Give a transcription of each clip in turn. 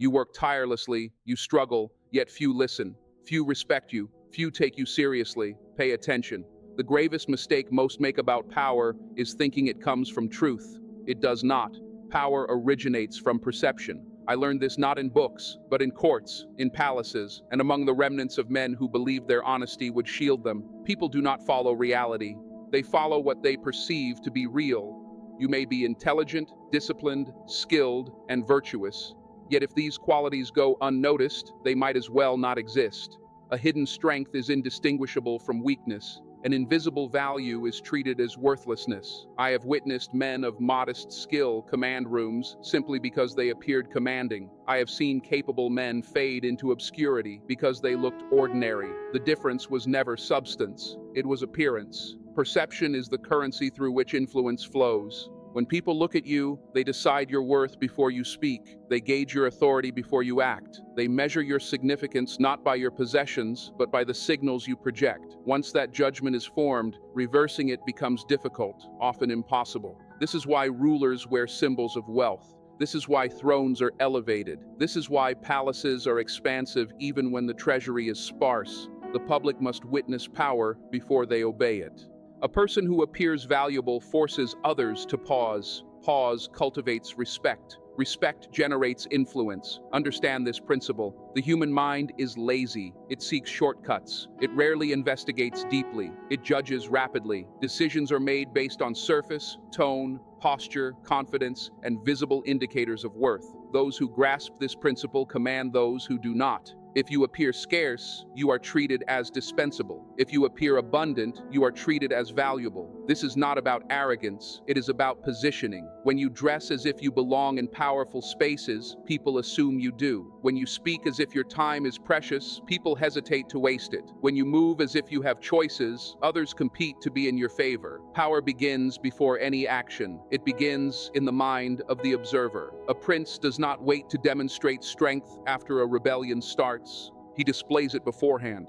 You work tirelessly, you struggle, yet few listen. Few respect you, few take you seriously. Pay attention. The gravest mistake most make about power is thinking it comes from truth. It does not. Power originates from perception. I learned this not in books, but in courts, in palaces, and among the remnants of men who believed their honesty would shield them. People do not follow reality. They follow what they perceive to be real. You may be intelligent, disciplined, skilled, and virtuous. Yet if these qualities go unnoticed, they might as well not exist. A hidden strength is indistinguishable from weakness. An invisible value is treated as worthlessness. I have witnessed men of modest skill command rooms simply because they appeared commanding. I have seen capable men fade into obscurity because they looked ordinary. The difference was never substance, it was appearance. Perception is the currency through which influence flows. When people look at you, they decide your worth before you speak. They gauge your authority before you act. They measure your significance not by your possessions, but by the signals you project. Once that judgment is formed, reversing it becomes difficult, often impossible. This is why rulers wear symbols of wealth. This is why thrones are elevated. This is why palaces are expansive even when the treasury is sparse. The public must witness power before they obey it. A person who appears valuable forces others to pause. Pause cultivates respect. Respect generates influence. Understand this principle. The human mind is lazy. It seeks shortcuts. It rarely investigates deeply. It judges rapidly. Decisions are made based on surface, tone, posture, confidence, and visible indicators of worth. Those who grasp this principle command those who do not. If you appear scarce, you are treated as dispensable. If you appear abundant, you are treated as valuable. This is not about arrogance, it is about positioning. When you dress as if you belong in powerful spaces, people assume you do. When you speak as if your time is precious, people hesitate to waste it. When you move as if you have choices, others compete to be in your favor. Power begins before any action. It begins in the mind of the observer. A prince does not wait to demonstrate strength after a rebellion starts. He displays it beforehand.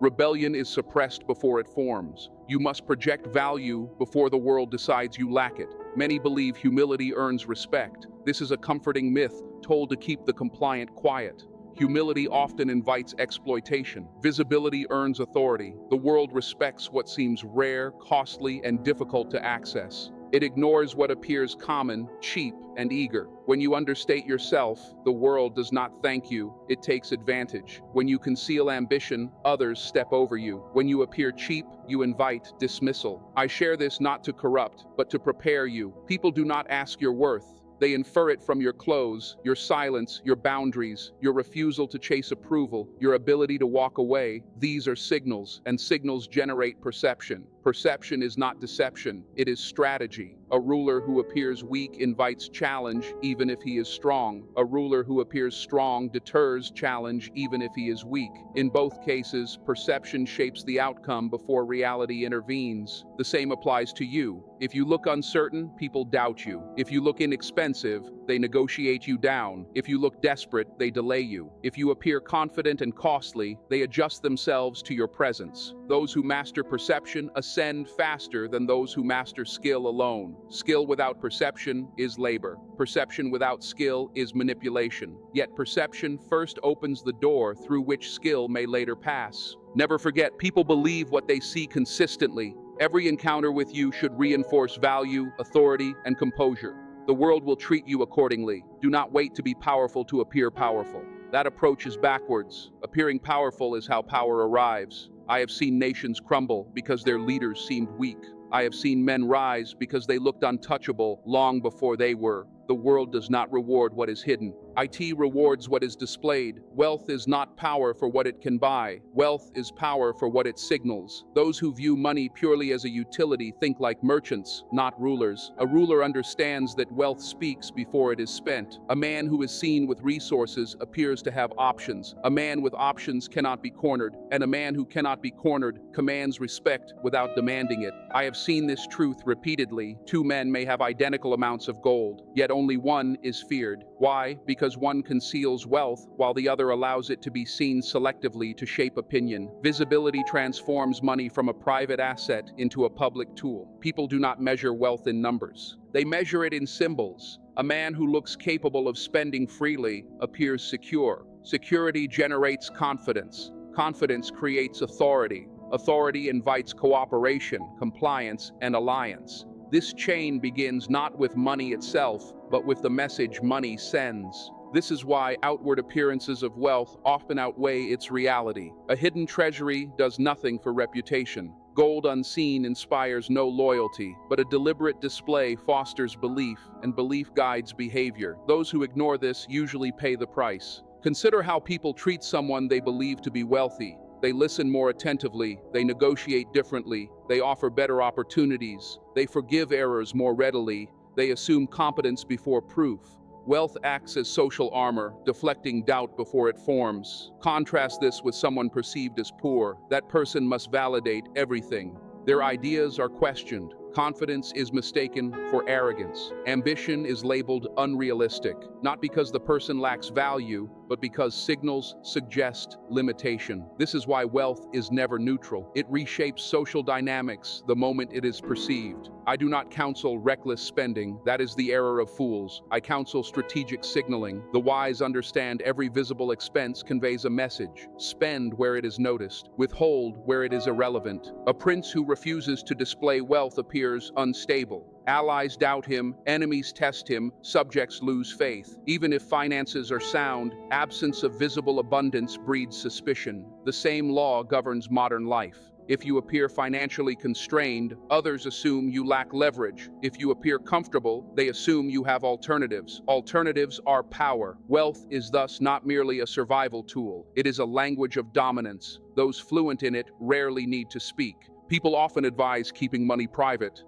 Rebellion is suppressed before it forms. You must project value before the world decides you lack it. Many believe humility earns respect. This is a comforting myth told to keep the compliant quiet. Humility often invites exploitation. Visibility earns authority. The world respects what seems rare, costly, and difficult to access. It ignores what appears common, cheap, and eager. When you understate yourself, the world does not thank you, it takes advantage. When you conceal ambition, others step over you. When you appear cheap, you invite dismissal. I share this not to corrupt, but to prepare you. People do not ask your worth. They infer it from your clothes, your silence, your boundaries, your refusal to chase approval, your ability to walk away. These are signals, and signals generate perception. Perception is not deception, it is strategy. A ruler who appears weak invites challenge even if he is strong. A ruler who appears strong deters challenge even if he is weak. In both cases, perception shapes the outcome before reality intervenes. The same applies to you. If you look uncertain, people doubt you. If you look inexpensive, they negotiate you down. If you look desperate, they delay you. If you appear confident and costly, they adjust themselves to your presence. Those who master perception ascend faster than those who master skill alone. Skill without perception is labor. Perception without skill is manipulation. Yet perception first opens the door through which skill may later pass. Never forget, people believe what they see consistently. Every encounter with you should reinforce value, authority, and composure. The world will treat you accordingly. Do not wait to be powerful to appear powerful. That approach is backwards. Appearing powerful is how power arrives. I have seen nations crumble because their leaders seemed weak. I have seen men rise because they looked untouchable long before they were. The world does not reward what is hidden. IT rewards what is displayed. Wealth is not power for what it can buy. Wealth is power for what it signals. Those who view money purely as a utility think like merchants, not rulers. A ruler understands that wealth speaks before it is spent. A man who is seen with resources appears to have options. A man with options cannot be cornered, and a man who cannot be cornered commands respect without demanding it. I have seen this truth repeatedly. Two men may have identical amounts of gold, yet only one is feared. Why? Because one conceals wealth while the other allows it to be seen selectively to shape opinion. Visibility transforms money from a private asset into a public tool. People do not measure wealth in numbers. They measure it in symbols. A man who looks capable of spending freely appears secure. Security generates confidence. Confidence creates authority. Authority invites cooperation, compliance, and alliance. This chain begins not with money itself, but with the message money sends. This is why outward appearances of wealth often outweigh its reality. A hidden treasury does nothing for reputation. Gold unseen inspires no loyalty, but a deliberate display fosters belief, and belief guides behavior. Those who ignore this usually pay the price. Consider how people treat someone they believe to be wealthy. They listen more attentively, they negotiate differently, they offer better opportunities, they forgive errors more readily, they assume competence before proof. Wealth acts as social armor, deflecting doubt before it forms. Contrast this with someone perceived as poor. That person must validate everything. Their ideas are questioned. Confidence is mistaken for arrogance. Ambition is labeled unrealistic, not because the person lacks value, but because signals suggest limitation. This is why wealth is never neutral. It reshapes social dynamics the moment it is perceived. I do not counsel reckless spending. That is the error of fools. I counsel strategic signaling. The wise understand every visible expense conveys a message. Spend where it is noticed. Withhold where it is irrelevant. A prince who refuses to display wealth appears unstable. Allies doubt him, enemies test him, subjects lose faith. Even if finances are sound, absence of visible abundance breeds suspicion. The same law governs modern life. If you appear financially constrained, others assume you lack leverage. If you appear comfortable, they assume you have alternatives. Alternatives are power. Wealth is thus not merely a survival tool. It is a language of dominance. Those fluent in it rarely need to speak. People often advise keeping money private.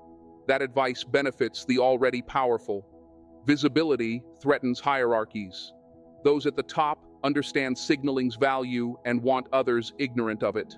That advice benefits the already powerful. Visibility threatens hierarchies. Those at the top understand signaling's value and want others ignorant of it.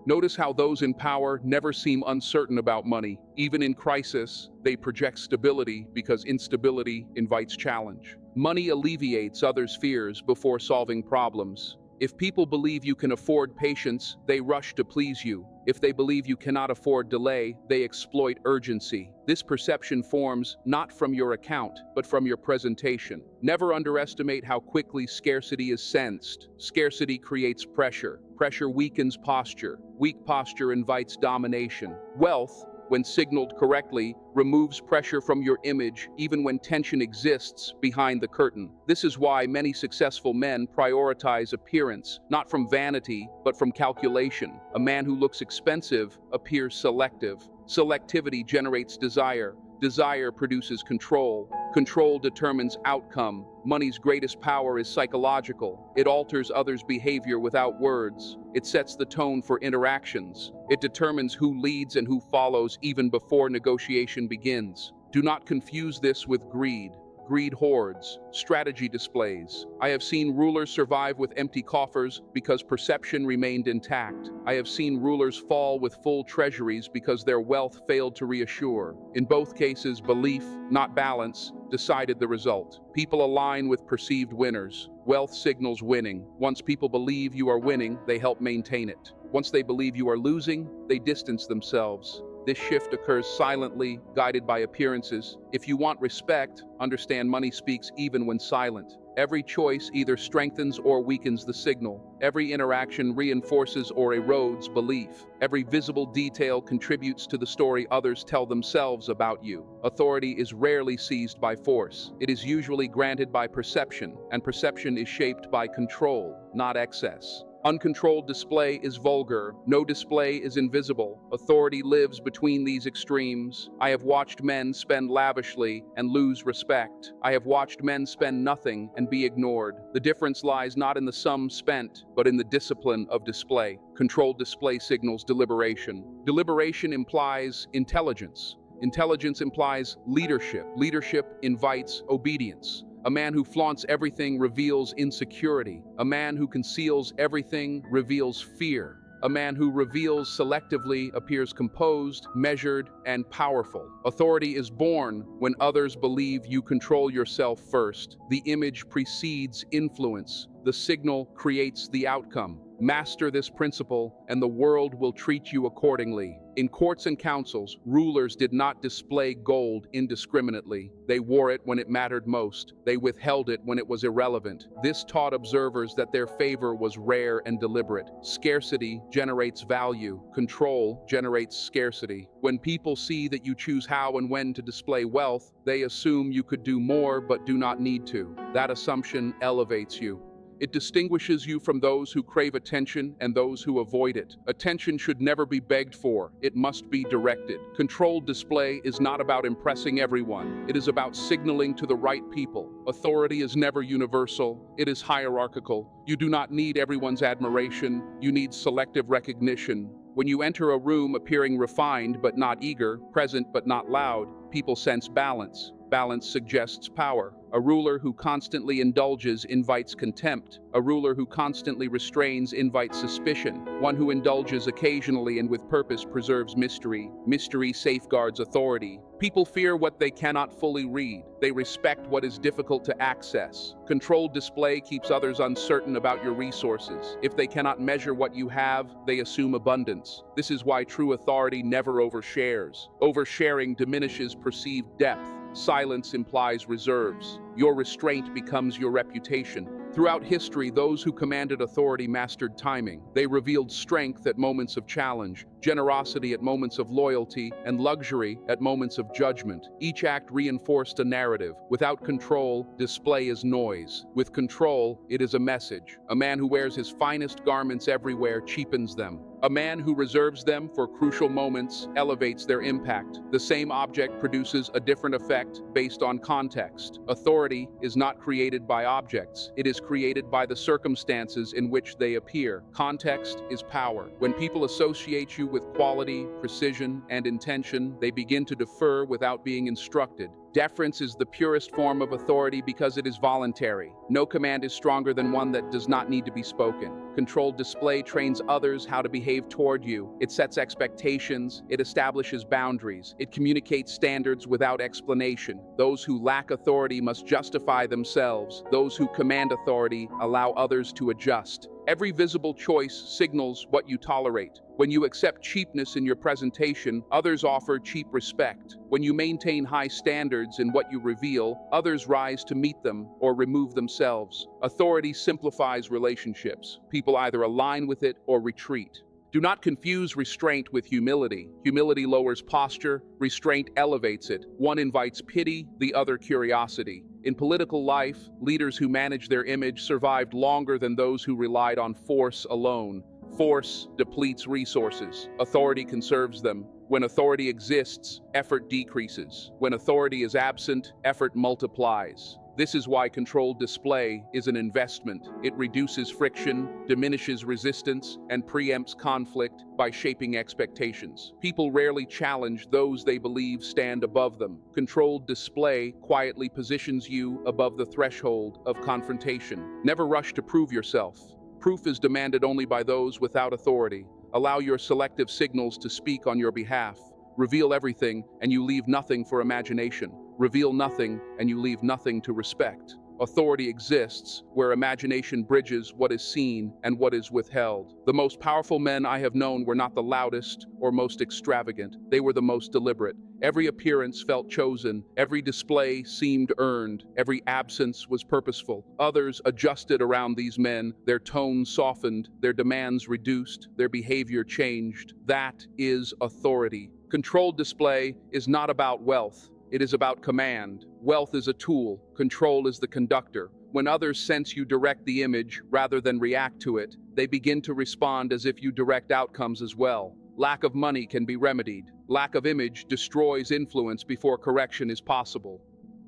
Notice how those in power never seem uncertain about money. Even in crisis, they project stability because instability invites challenge. Money alleviates others' fears before solving problems. If people believe you can afford patience, they rush to please you. If they believe you cannot afford delay, they exploit urgency. This perception forms not from your account, but from your presentation. Never underestimate how quickly scarcity is sensed. Scarcity creates pressure. Pressure weakens posture. Weak posture invites domination. Wealth, when signaled correctly, removes pressure from your image even when tension exists behind the curtain. This is why many successful men prioritize appearance, not from vanity, but from calculation. A man who looks expensive appears selective. Selectivity generates desire. Desire produces control. Control determines outcome. Money's greatest power is psychological. It alters others' behavior without words. It sets the tone for interactions. It determines who leads and who follows even before negotiation begins. Do not confuse this with greed. Greed hoards, strategy displays. I have seen rulers survive with empty coffers because perception remained intact. I have seen rulers fall with full treasuries because their wealth failed to reassure. In both cases, belief, not balance, decided the result. People align with perceived winners. Wealth signals winning. Once people believe you are winning, they help maintain it. Once they believe you are losing, they distance themselves. This shift occurs silently, guided by appearances. If you want respect, understand money speaks even when silent. Every choice either strengthens or weakens the signal. Every interaction reinforces or erodes belief. Every visible detail contributes to the story others tell themselves about you. Authority is rarely seized by force. It is usually granted by perception, and perception is shaped by control, not excess. Uncontrolled display is vulgar. No display is invisible. Authority lives between these extremes. I have watched men spend lavishly and lose respect. I have watched men spend nothing and be ignored. The difference lies not in the sum spent, but in the discipline of display. Controlled display signals deliberation. Deliberation implies intelligence. Intelligence implies leadership. Leadership invites obedience. A man who flaunts everything reveals insecurity. A man who conceals everything reveals fear. A man who reveals selectively appears composed, measured, and powerful. Authority is born when others believe you control yourself first. The image precedes influence. The signal creates the outcome. Master this principle, and the world will treat you accordingly. In courts and councils, rulers did not display gold indiscriminately. They wore it when it mattered most. They withheld it when it was irrelevant. This taught observers that their favor was rare and deliberate. Scarcity generates value. Control generates scarcity. When people see that you choose how and when to display wealth, they assume you could do more but do not need to. That assumption elevates you. It distinguishes you from those who crave attention and those who avoid it. Attention should never be begged for. It must be directed. Controlled display is not about impressing everyone. It is about signaling to the right people. Authority is never universal. It is hierarchical. You do not need everyone's admiration. You need selective recognition. When you enter a room appearing refined but not eager, present but not loud, people sense balance. Balance suggests power. A ruler who constantly indulges invites contempt. A ruler who constantly restrains invites suspicion. One who indulges occasionally and with purpose preserves mystery. Mystery safeguards authority. People fear what they cannot fully read. They respect what is difficult to access. Controlled display keeps others uncertain about your resources. If they cannot measure what you have, they assume abundance. This is why true authority never overshares. Oversharing diminishes perceived depth. Silence implies reserves. Your restraint becomes your reputation. Throughout history, those who commanded authority mastered timing. They revealed strength at moments of challenge, generosity at moments of loyalty, and luxury at moments of judgment. Each act reinforced a narrative. Without control, display is noise. With control, it is a message. A man who wears his finest garments everywhere cheapens them. A man who reserves them for crucial moments elevates their impact. The same object produces a different effect based on context. Authority is not created by objects. It is created by the circumstances in which they appear. Context is power. When people associate you with quality, precision, and intention, they begin to defer without being instructed. Deference is the purest form of authority because it is voluntary. No command is stronger than one that does not need to be spoken. Controlled display trains others how to behave toward you. It sets expectations. It establishes boundaries. It communicates standards without explanation. Those who lack authority must justify themselves. Those who command authority allow others to adjust. Every visible choice signals what you tolerate. When you accept cheapness in your presentation, others offer cheap respect. When you maintain high standards in what you reveal, others rise to meet them or remove themselves. Authority simplifies relationships. People either align with it or retreat. Do not confuse restraint with humility. Humility lowers posture, restraint elevates it. One invites pity, the other curiosity. In political life, leaders who managed their image survived longer than those who relied on force alone. Force depletes resources. Authority conserves them. When authority exists, effort decreases. When authority is absent, effort multiplies. This is why controlled display is an investment. It reduces friction, diminishes resistance, and preempts conflict by shaping expectations. People rarely challenge those they believe stand above them. Controlled display quietly positions you above the threshold of confrontation. Never rush to prove yourself. Proof is demanded only by those without authority. Allow your selective signals to speak on your behalf. Reveal everything, and you leave nothing for imagination. Reveal nothing, and you leave nothing to respect. Authority exists where imagination bridges what is seen and what is withheld. The most powerful men I have known were not the loudest or most extravagant. They were the most deliberate. Every appearance felt chosen. Every display seemed earned. Every absence was purposeful. Others adjusted around these men. Their tone softened. Their demands reduced. Their behavior changed. That is authority. Controlled display is not about wealth. It is about command. Wealth is a tool. Control is the conductor. When others sense you direct the image rather than react to it, they begin to respond as if you direct outcomes as well. Lack of money can be remedied. Lack of image destroys influence before correction is possible.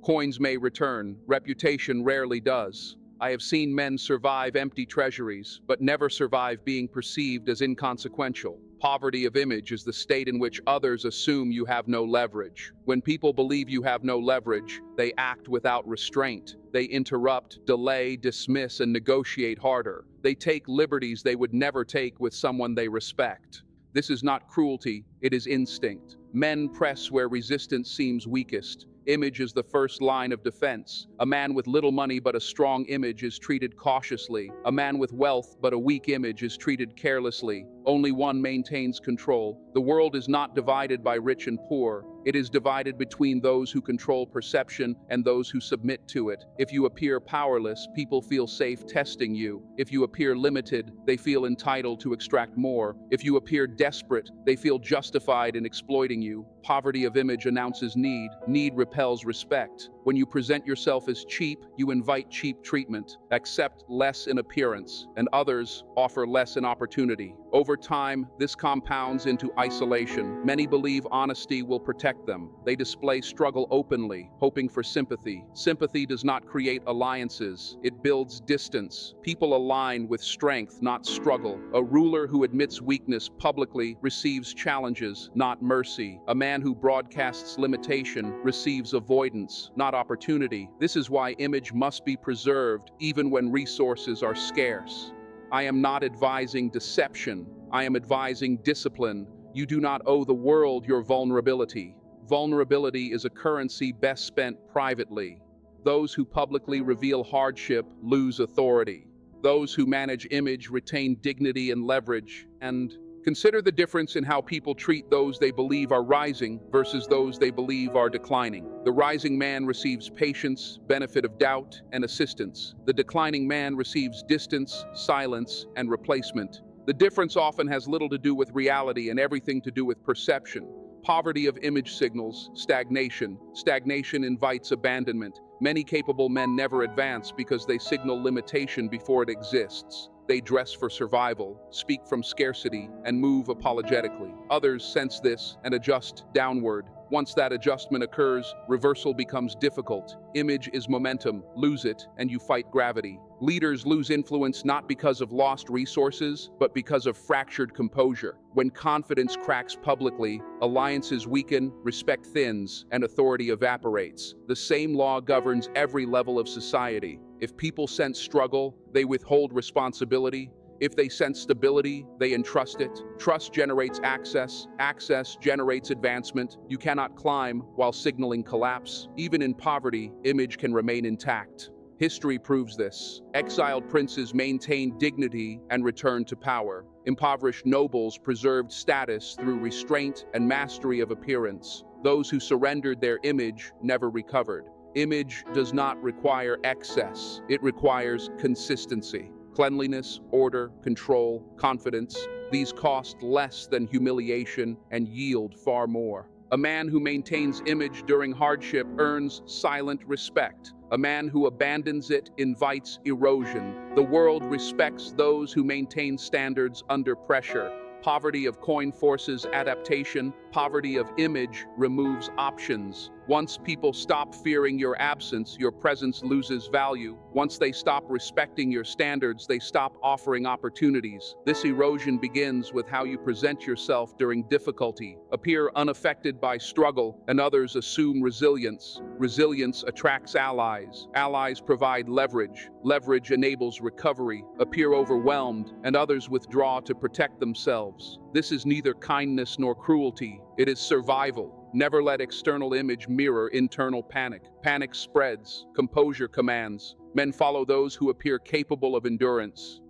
Coins may return. Reputation rarely does. I have seen men survive empty treasuries, but never survive being perceived as inconsequential. Poverty of image is the state in which others assume you have no leverage. When people believe you have no leverage, they act without restraint. They interrupt, delay, dismiss, and negotiate harder. They take liberties they would never take with someone they respect. This is not cruelty, it is instinct. Men press where resistance seems weakest. Image is the first line of defense. A man with little money but a strong image is treated cautiously. A man with wealth but a weak image is treated carelessly. Only one maintains control. The world is not divided by rich and poor. It is divided between those who control perception and those who submit to it. If you appear powerless, people feel safe testing you. If you appear limited, they feel entitled to extract more. If you appear desperate, they feel justified in exploiting you. Poverty of image announces need. Need repels respect. When you present yourself as cheap, you invite cheap treatment. Accept less in appearance, and others offer less in opportunity. Over time, this compounds into isolation. Many believe honesty will protect them. They display struggle openly, hoping for sympathy. Sympathy does not create alliances. It builds distance. People align with strength, not struggle. A ruler who admits weakness publicly receives challenges, not mercy. A man who broadcasts limitation receives avoidance, not opportunity. This is why image must be preserved even when resources are scarce. I am not advising deception. I am advising discipline. You do not owe the world your vulnerability. Vulnerability is a currency best spent privately. Those who publicly reveal hardship lose authority. Those who manage image retain dignity and leverage. And consider the difference in how people treat those they believe are rising versus those they believe are declining. The rising man receives patience, benefit of doubt, and assistance. The declining man receives distance, silence, and replacement. The difference often has little to do with reality and everything to do with perception. Poverty of image signals stagnation. Stagnation invites abandonment. Many capable men never advance because they signal limitation before it exists. They dress for survival, speak from scarcity, and move apologetically. Others sense this and adjust downward. Once that adjustment occurs, reversal becomes difficult. Image is momentum. Lose it, and you fight gravity. Leaders lose influence not because of lost resources, but because of fractured composure. When confidence cracks publicly, alliances weaken, respect thins, and authority evaporates. The same law governs every level of society. If people sense struggle, they withhold responsibility. If they sense stability, they entrust it. Trust generates access. Access generates advancement. You cannot climb while signaling collapse. Even in poverty, image can remain intact. History proves this. Exiled princes maintained dignity and returned to power. Impoverished nobles preserved status through restraint and mastery of appearance. Those who surrendered their image never recovered. Image does not require excess. It requires consistency. Cleanliness, order, control, confidence. These cost less than humiliation and yield far more. A man who maintains image during hardship earns silent respect. A man who abandons it invites erosion. The world respects those who maintain standards under pressure. Poverty of coin forces adaptation. Poverty of image removes options. Once people stop fearing your absence, your presence loses value. Once they stop respecting your standards, they stop offering opportunities. This erosion begins with how you present yourself during difficulty. Appear unaffected by struggle, and others assume resilience. Resilience attracts allies. Allies provide leverage. Leverage enables recovery. Appear overwhelmed, and others withdraw to protect themselves. This is neither kindness nor cruelty. It is survival. Never let external image mirror internal panic. Panic spreads, composure commands. Men follow those who appear capable of endurance.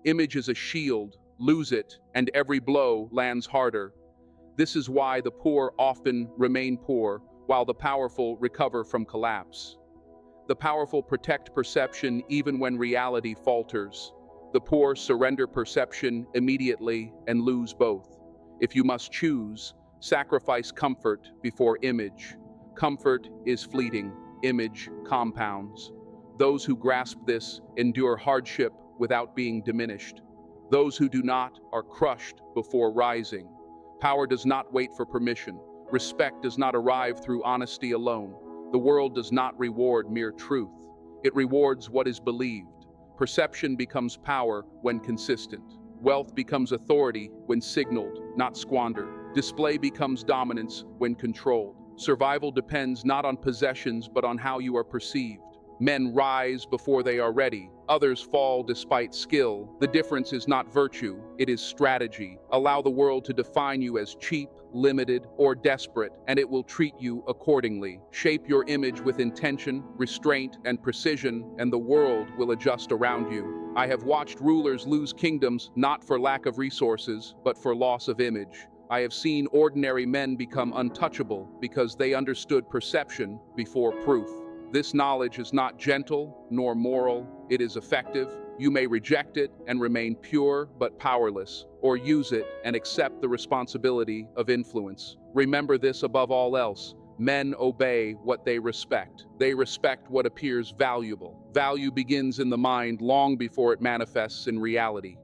Image is a shield. Lose it, and every blow lands harder. This is why the poor often remain poor, while the powerful recover from collapse. The powerful protect perception even when reality falters. The poor surrender perception immediately and lose both. If you must choose, sacrifice comfort before image. Comfort is fleeting, image compounds. Those who grasp this endure hardship without being diminished. Those who do not are crushed before rising. Power does not wait for permission. Respect does not arrive through honesty alone. The world does not reward mere truth. It rewards what is believed. Perception becomes power when consistent. Wealth becomes authority when signaled, not squandered. Display becomes dominance when controlled. Survival depends not on possessions but on how you are perceived. Men rise before they are ready. Others fall despite skill. The difference is not virtue, it is strategy. Allow the world to define you as cheap, limited, or desperate, and it will treat you accordingly. Shape your image with intention, restraint, and precision, and the world will adjust around you. I have watched rulers lose kingdoms not for lack of resources, but for loss of image. I have seen ordinary men become untouchable because they understood perception before proof. This knowledge is not gentle nor moral, it is effective. You may reject it and remain pure but powerless, or use it and accept the responsibility of influence. Remember this above all else. Men obey what they respect. They respect what appears valuable. Value begins in the mind long before it manifests in reality.